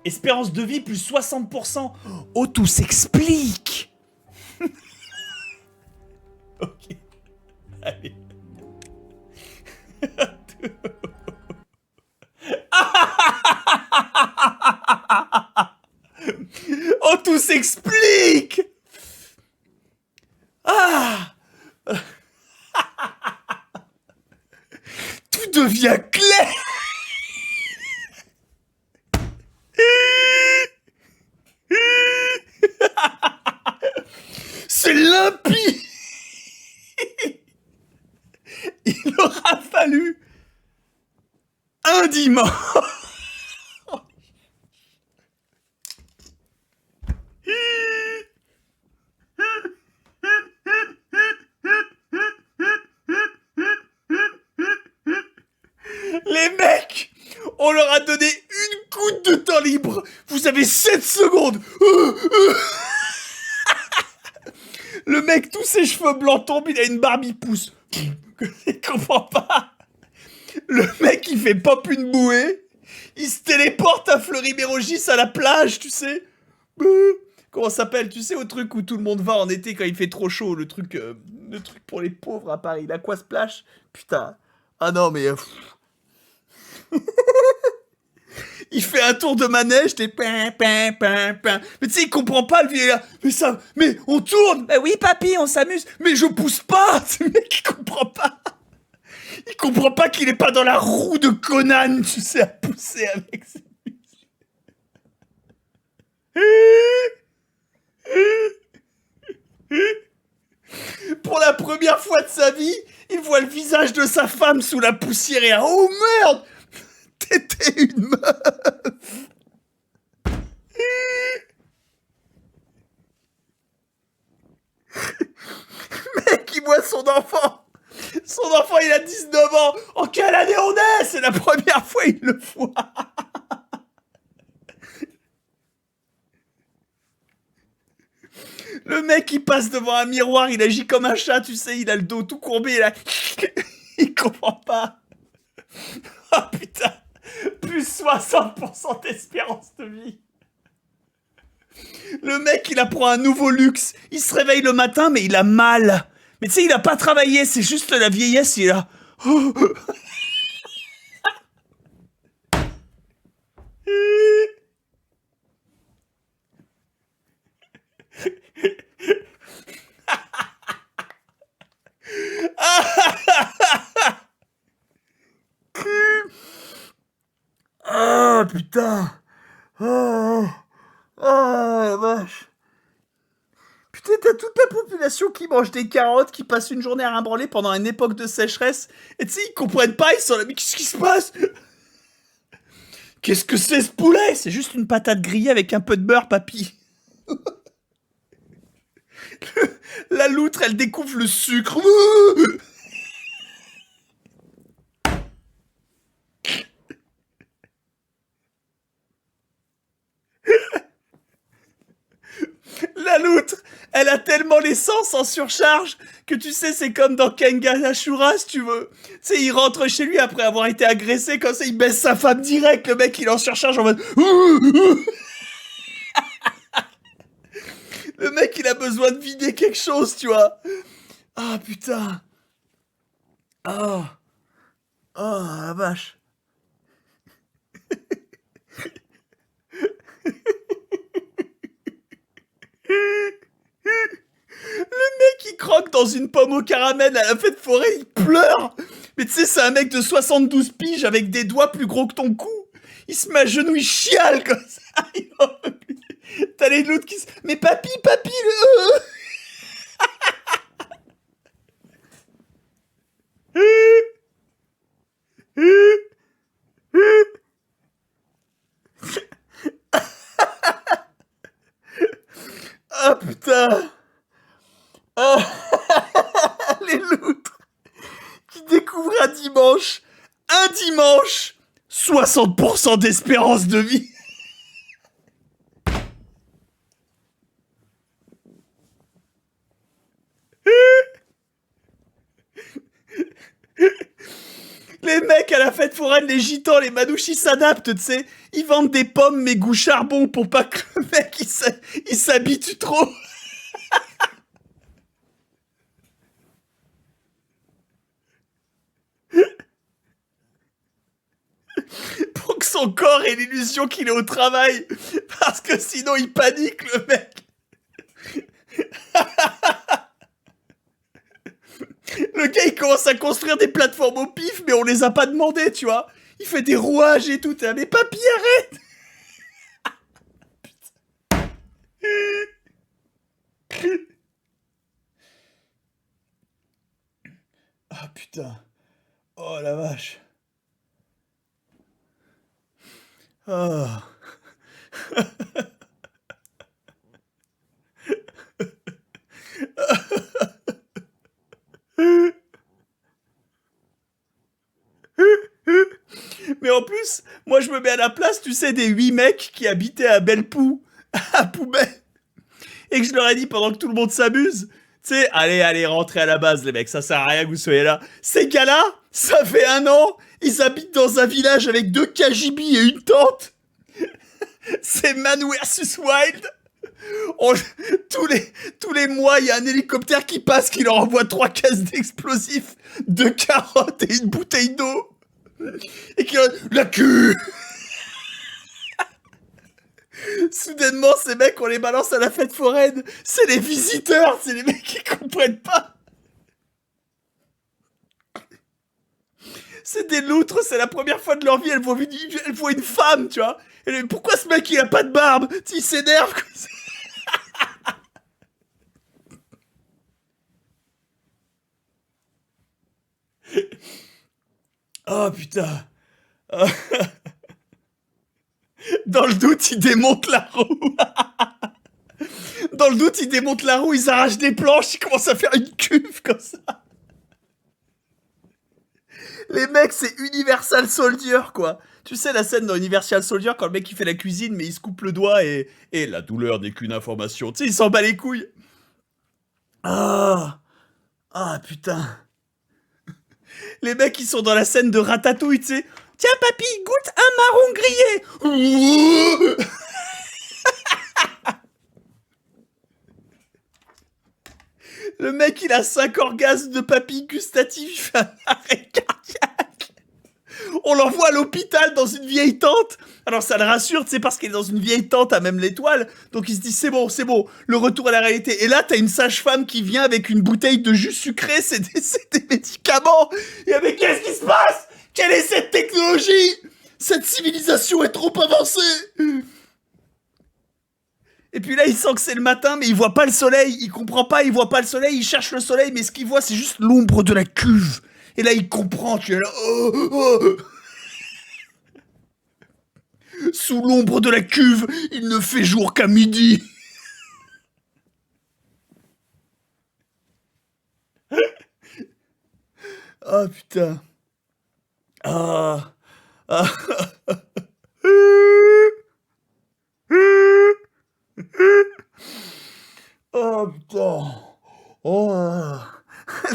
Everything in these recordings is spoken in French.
Espérance de vie plus 60%. Oh, tout s'explique. Ok, allez. Oh, tout s'explique. Ah, tout devient clair. C'est limpide. Il aura fallu un dimanche. Les mecs, on leur a donné une goutte de temps libre. Vous avez 7 secondes. Le mec, tous ses cheveux blancs tombent, il a une barbe, il pousse. Il comprend pas. Le mec, il fait pop une bouée. Il se téléporte à Fleury-Mérogis à la plage, tu sais. Comment ça s'appelle? Tu sais, au truc où tout le monde va en été quand il fait trop chaud. Le truc pour les pauvres à Paris. L'Aquasplash. Putain. Ah non, mais... il fait un tour de manège, t'es pin, pin, pin, pin. Mais tu sais, il comprend pas le vieillard. Mais ça, mais on tourne. Bah oui, papy, on s'amuse. Mais je pousse pas. Ce mec, il comprend pas. Il comprend pas qu'il est pas dans la roue de Conan, tu sais, à pousser avec ses... Pour la première fois de sa vie, il voit le visage de sa femme sous la poussière et oh merde, t'étais une meuf. Mec, il voit son enfant. Son enfant, il a 19 ans. En quelle année on est? C'est la première fois il le voit. Le mec, il passe devant un miroir, il agit comme un chat, tu sais, il a le dos tout courbé, là. Il comprend pas. Oh putain. Plus 60% d'espérance de vie. Le mec, il apprend un nouveau luxe. Il se réveille le matin, mais il a mal. Mais tu sais, il a pas travaillé, c'est juste la vieillesse, il est là. Oh. Ah putain. Oh. Ah la vache. Putain, t'as toute la population qui mange des carottes, qui passe une journée à rimbrandler pendant une époque de sécheresse. Et tu sais, ils comprennent pas, ils sont là, mais qu'est-ce qui se passe? Qu'est-ce que c'est ce poulet? C'est juste une patate grillée avec un peu de beurre, papy. La loutre, elle découvre le sucre. La loutre, elle a tellement l'essence en surcharge que tu sais, c'est comme dans Kengan Ashura, si tu veux. Tu sais, il rentre chez lui après avoir été agressé, comme ça, il baisse sa femme direct. Le mec, il est en surcharge en mode. Le mec, il a besoin de vider quelque chose, tu vois. Ah putain. Ah. Oh la vache. Le mec, il croque dans une pomme au caramel à la fête forêt, il pleure. Mais tu sais, c'est un mec de 72 piges avec des doigts plus gros que ton cou. Il se met à genoux, il chiale comme ça. T'as les loutres qui se... Mais papy, papy, le... Ah putain. Ah, les loutres qui découvrent un dimanche, 60% d'espérance de vie. Les les mecs à la fête foraine, les gitans, les manouches, ils s'adaptent, tu sais. Ils vendent des pommes mais goût charbon pour pas que le mec il s'habitue trop. Pour que son corps ait l'illusion qu'il est au travail. Parce que sinon il panique le mec. Le gars il commence à construire des plateformes au pif mais on les a pas demandé, tu vois. Il fait des rouages et tout. Mais papy, arrête. Ah putain. Oh la vache. Oh. Mais en plus, moi je me mets à la place, tu sais, des 8 mecs qui habitaient à Bellepou, à Poubelle, et que je leur ai dit pendant que tout le monde s'amuse, tu sais, allez, rentrez à la base les mecs, ça sert à rien que vous soyez là. Ces gars-là, ça fait 1 an, ils habitent dans un village avec 2 KGB et une tente. C'est Man vs Wild. On- tous les mois, il y a un hélicoptère qui passe qui leur envoie 3 caisses d'explosifs, 2 carottes et une bouteille d'eau. Et qui leur dit, la queue. Soudainement, ces mecs, on les balance à la fête foraine. C'est les visiteurs, c'est les mecs qui comprennent pas. C'est des loutres, c'est la première fois de leur vie, elles voient une femme, tu vois. Et pourquoi ce mec, il a pas de barbe? Il s'énerve. Oh putain. Dans le doute, ils démontent la roue. Dans le doute, ils démontent la roue, ils arrachent des planches, ils commencent à faire une cuve comme ça. Les mecs, c'est Universal Soldier, quoi. Tu sais la scène dans Universal Soldier quand le mec il fait la cuisine mais il se coupe le doigt et la douleur n'est qu'une information. Tu sais, il s'en bat les couilles. Ah, ah putain. Les mecs ils sont dans la scène de Ratatouille, tu sais. Tiens papy, goûte un marron grillé. Le mec il a 5 orgasmes de papilles gustatives, il fait un arrêt cardiaque. On l'envoie à l'hôpital dans une vieille tente. Alors ça le rassure, tu sais, parce qu'il est dans une vieille tente à même l'étoile. Donc il se dit c'est bon, le retour à la réalité. Et là, t'as une sage-femme qui vient avec une bouteille de jus sucré, c'est des médicaments. Et avec qu'est-ce qui se passe? Quelle est cette technologie? Cette civilisation est trop avancée. Et puis là, il sent que c'est le matin, mais il voit pas le soleil. Il comprend pas, il voit pas le soleil. Il cherche le soleil, mais ce qu'il voit, c'est juste l'ombre de la cuve. Et là, il comprend. Tu es là. Oh, oh. Sous l'ombre de la cuve, il ne fait jour qu'à midi. Ah putain. Ah. Ah. Oh putain. Oh.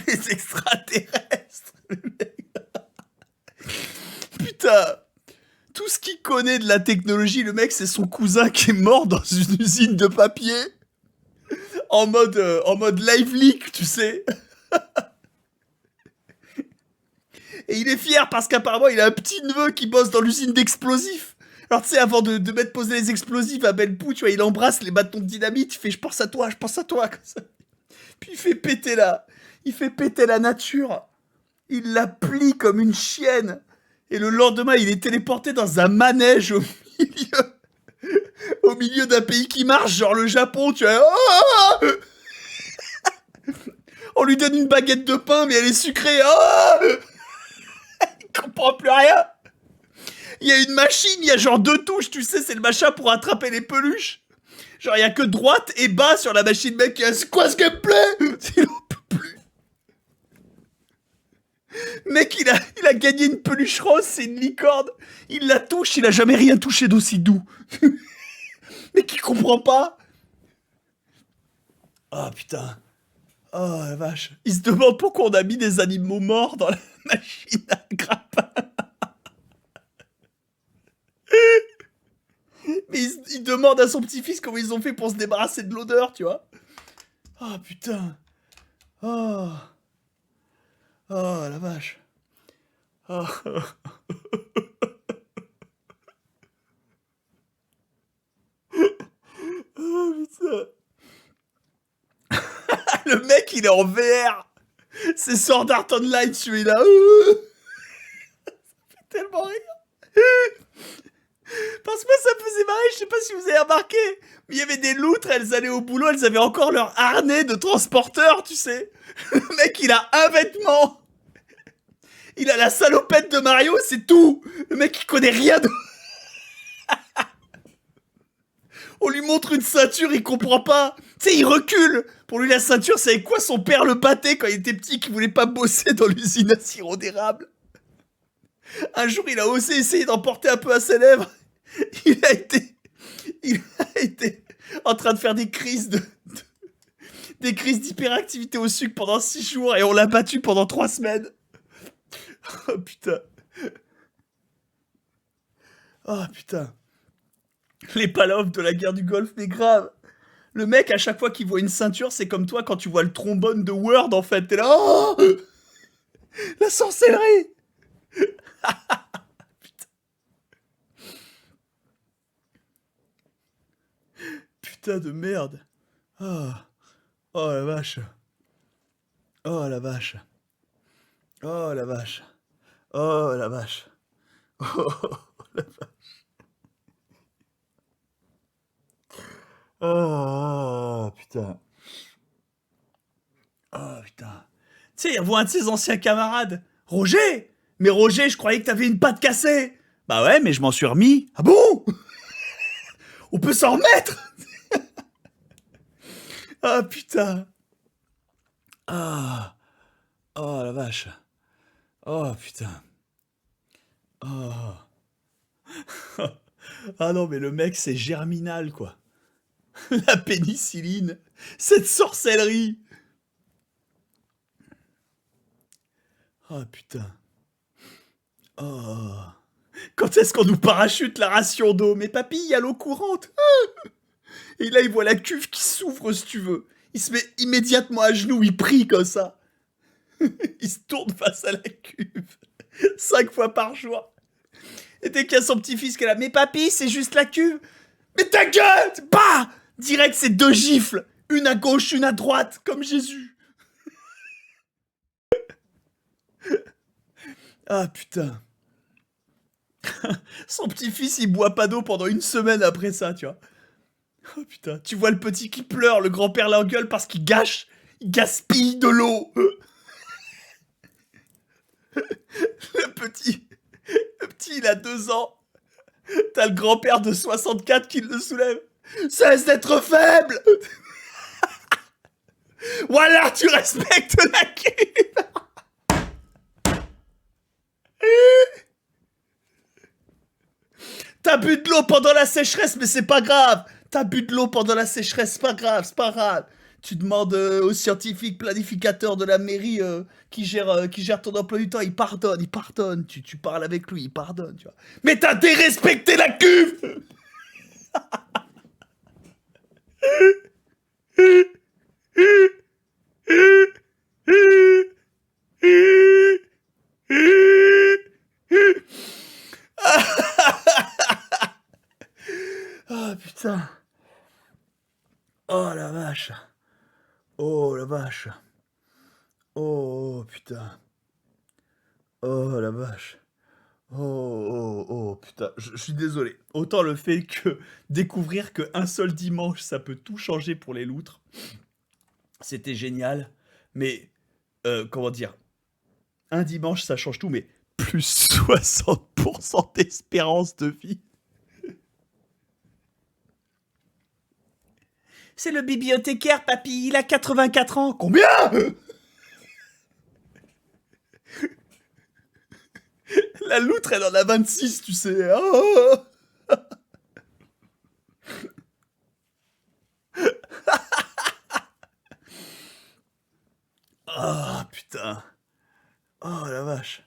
Les extraterrestres. Putain. Tout ce qu'il connaît de la technologie, le mec, c'est son cousin qui est mort dans une usine de papier. En mode live leak, tu sais. Et il est fier parce qu'apparemment, il a un petit neveu qui bosse dans l'usine d'explosifs. Alors, tu sais, avant de mettre poser les explosifs à Bellepou, tu vois, il embrasse les bâtons de dynamite, il fait je pense à toi, comme ça. Puis il fait péter la nature. Il la plie comme une chienne. Et le lendemain, il est téléporté dans un manège au milieu d'un pays qui marche, genre le Japon, tu vois. Oh, on lui donne une baguette de pain, mais elle est sucrée. Oh, il comprend plus rien. Il y a une machine, il y a genre 2 touches, tu sais, c'est le machin pour attraper les peluches. Genre, il y a que droite et bas sur la machine, mec. C'est quoi ce gameplay? Il en peut plus. Mec, il a gagné une peluche rose, c'est une licorne. Il la touche, il a jamais rien touché d'aussi doux. Mais qui comprend pas? Ah putain. Oh la vache. Il se demande pourquoi on a mis des animaux morts dans la... Machine à grappin. Mais il demande à son petit-fils comment ils ont fait pour se débarrasser de l'odeur, tu vois. Oh putain. Oh. Oh la vache. Oh, oh putain. Le mec il est en VR. C'est Sword Art Online celui-là. Tellement rire. Parce que moi ça me faisait marrer, je sais pas si vous avez remarqué. Mais il y avait des loutres, elles allaient au boulot, elles avaient encore leur harnais de transporteur, tu sais. Le mec il a un vêtement. Il a la salopette de Mario, c'est tout. Le mec il connaît rien de... On lui montre une ceinture, il comprend pas. Tu sais, il recule. Pour lui, la ceinture, c'est avec quoi son père le battait quand il était petit, qui voulait pas bosser dans l'usine à sirop d'érable. Un jour, il a osé essayer d'en porter un peu à ses lèvres. Il a été, il a été en train de faire des crises d'hyperactivité au sucre pendant 6 jours et on l'a battu pendant 3 semaines. Oh putain. Oh putain. Les palofs de la guerre du Golfe, mais grave. Le mec, à chaque fois qu'il voit une ceinture, c'est comme toi quand tu vois le trombone de Word, en fait. T'es là, oh, la sorcellerie. Putain de merde. Oh, oh la vache. Oh la vache. Oh la vache. Oh la vache. Oh, la vache. Oh putain. Oh putain. Tu sais, il revoit un de ses anciens camarades. Roger. Mais Roger, je croyais que t'avais une patte cassée. Bah ouais, mais je m'en suis remis. Ah bon? On peut s'en remettre? Ah putain. Ah. Oh la vache. Oh putain. Oh. Ah non, mais le mec, c'est Germinal, quoi. La pénicilline. Cette sorcellerie. Oh putain. Oh. Quand est-ce qu'on nous parachute la ration d'eau? Mais papy, il y a l'eau courante. Et là, il voit la cuve qui s'ouvre, si tu veux. Il se met immédiatement à genoux, il prie comme ça. Il se tourne face à la cuve. 5 fois par jour. Et dès qu'il y a son petit-fils qui est là, mais papy, c'est juste la cuve. Mais ta gueule! Bah! Direct, c'est 2 gifles. Une à gauche, une à droite, comme Jésus. Ah putain. Son petit-fils, il boit pas d'eau pendant une semaine après ça, tu vois. Oh putain. Tu vois le petit qui pleure, le grand-père l'engueule parce qu'il gâche. Il gaspille de l'eau. Le petit. Le petit, il a 2 ans. T'as le grand-père de 64 qui le soulève. Cesse d'être faible! Voilà, tu respectes la cuve! T'as bu de l'eau pendant la sécheresse, mais c'est pas grave! T'as bu de l'eau pendant la sécheresse, c'est pas grave, c'est pas grave! Tu demandes au scientifique planificateur de la mairie qui gère ton emploi du temps, il pardonne, il pardonne. Tu parles avec lui, il pardonne, tu vois. Mais t'as dérespecté la cuve! Ah putain! Oh la vache! Oh la vache! Oh putain! Oh la vache! Oh, oh, oh, putain, je suis désolé. Autant le fait que découvrir qu'un seul dimanche, ça peut tout changer pour les loutres, c'était génial. Mais, comment dire, un dimanche, ça change tout, mais plus 60% d'espérance de vie. C'est le bibliothécaire, papy, il a 84 ans. Combien? La loutre, elle en a 26, tu sais. Oh, oh putain. Oh la vache.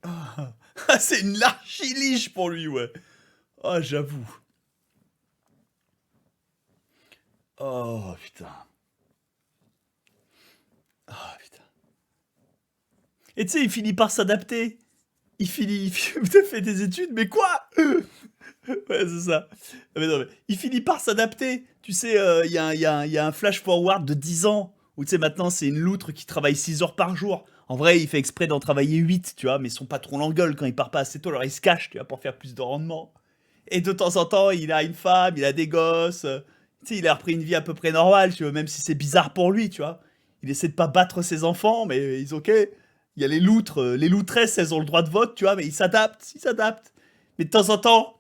Ah, ah, c'est une l'archiliche pour lui, ouais. Oh, j'avoue. Oh putain. Oh putain. Et tu sais, il finit par s'adapter. Il fait des études, mais quoi? Ouais, c'est ça. Mais non, mais il finit par s'adapter. Tu sais, il y a un flash forward de 10 ans où tu sais, maintenant, c'est une loutre qui travaille 6 heures par jour. En vrai, il fait exprès d'en travailler 8, tu vois, mais son patron l'engueule quand il part pas assez tôt, alors il se cache, tu vois, pour faire plus de rendement. Et de temps en temps, il a une femme, il a des gosses. Tu sais, il a repris une vie à peu près normale, tu vois, même si c'est bizarre pour lui, tu vois. Il essaie de pas battre ses enfants, mais ils ok. Il y a les loutres, les loutresses, elles ont le droit de vote, tu vois, mais il s'adapte. Mais de temps en temps,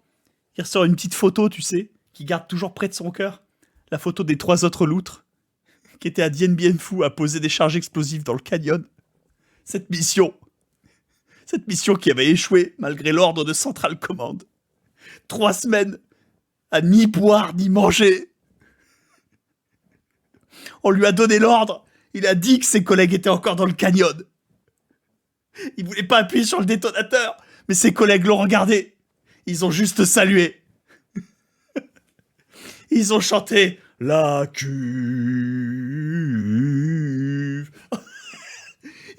il ressort une petite photo, tu sais, qui garde toujours près de son cœur. La photo des 3 autres loutres, qui étaient à Dien Bien Phu à poser des charges explosives dans le canyon. Cette mission, cette mission qui avait échoué malgré l'ordre de Central Command. 3 semaines à ni boire ni manger. On lui a donné l'ordre. Il a dit que ses collègues étaient encore dans le canyon. Il voulait pas appuyer sur le détonateur, mais ses collègues l'ont regardé. Ils ont juste salué. Ils ont chanté la cuve.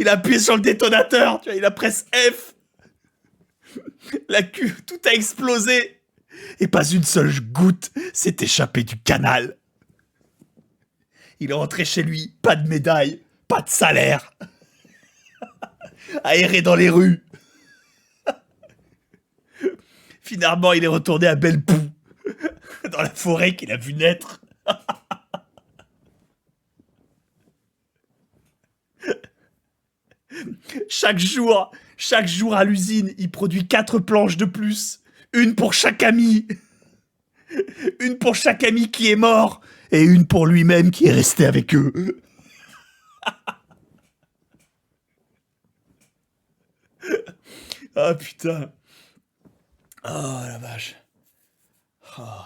Il a appuyé sur le détonateur, tu vois, il a pressé F. La cuve, tout a explosé. Et pas une seule goutte s'est échappée du canal. Il est rentré chez lui, pas de médaille, pas de salaire. Aéré dans les rues. Finalement, il est retourné à Belle-Poux, dans la forêt qu'il a vu naître. Chaque jour à l'usine, il produit 4 planches de plus. Une pour chaque ami. Une pour chaque ami qui est mort. Et une pour lui-même qui est resté avec eux. Ah putain. Oh la vache. Oh,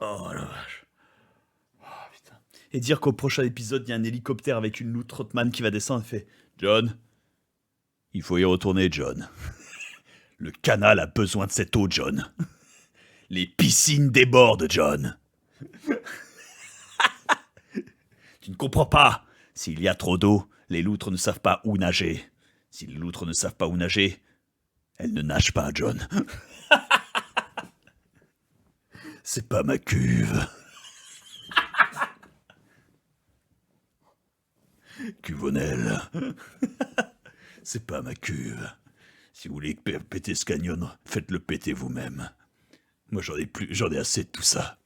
oh la vache. Oh putain. Et dire qu'au prochain épisode, il y a un hélicoptère avec une loutre Trotman qui va descendre et fait John, il faut y retourner, John. Le canal a besoin de cette eau, John. Les piscines débordent, John. Tu ne comprends pas. S'il y a trop d'eau, les loutres ne savent pas où nager. Si les loutres ne savent pas où nager, elles ne nagent pas, John. C'est pas ma cuve. Cuvonnel. C'est pas ma cuve. Si vous voulez péter ce canyon, faites-le péter vous-même. Moi j'en ai assez de tout ça.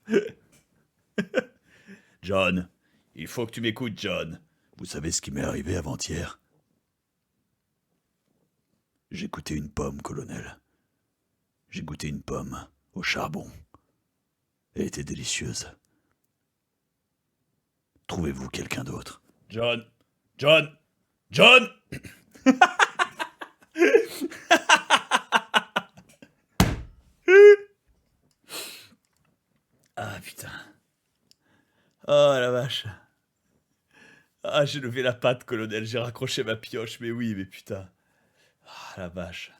John, il faut que tu m'écoutes, John. Vous savez ce qui m'est arrivé avant-hier? J'ai goûté une pomme, colonel. J'ai goûté une pomme au charbon. Elle était délicieuse. Trouvez-vous quelqu'un d'autre? John, John, John. Ah putain. Oh la vache. Ah, j'ai levé la patte, colonel, j'ai raccroché ma pioche, mais oui, mais putain. Ah la vache.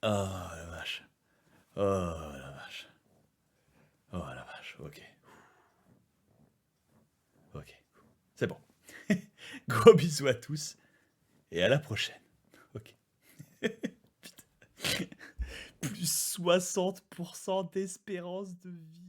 Oh la vache. Oh la vache. Oh la vache, ok. Ok. C'est bon. Gros bisous à tous et à la prochaine. Ok. Putain. Plus 60% d'espérance de vie.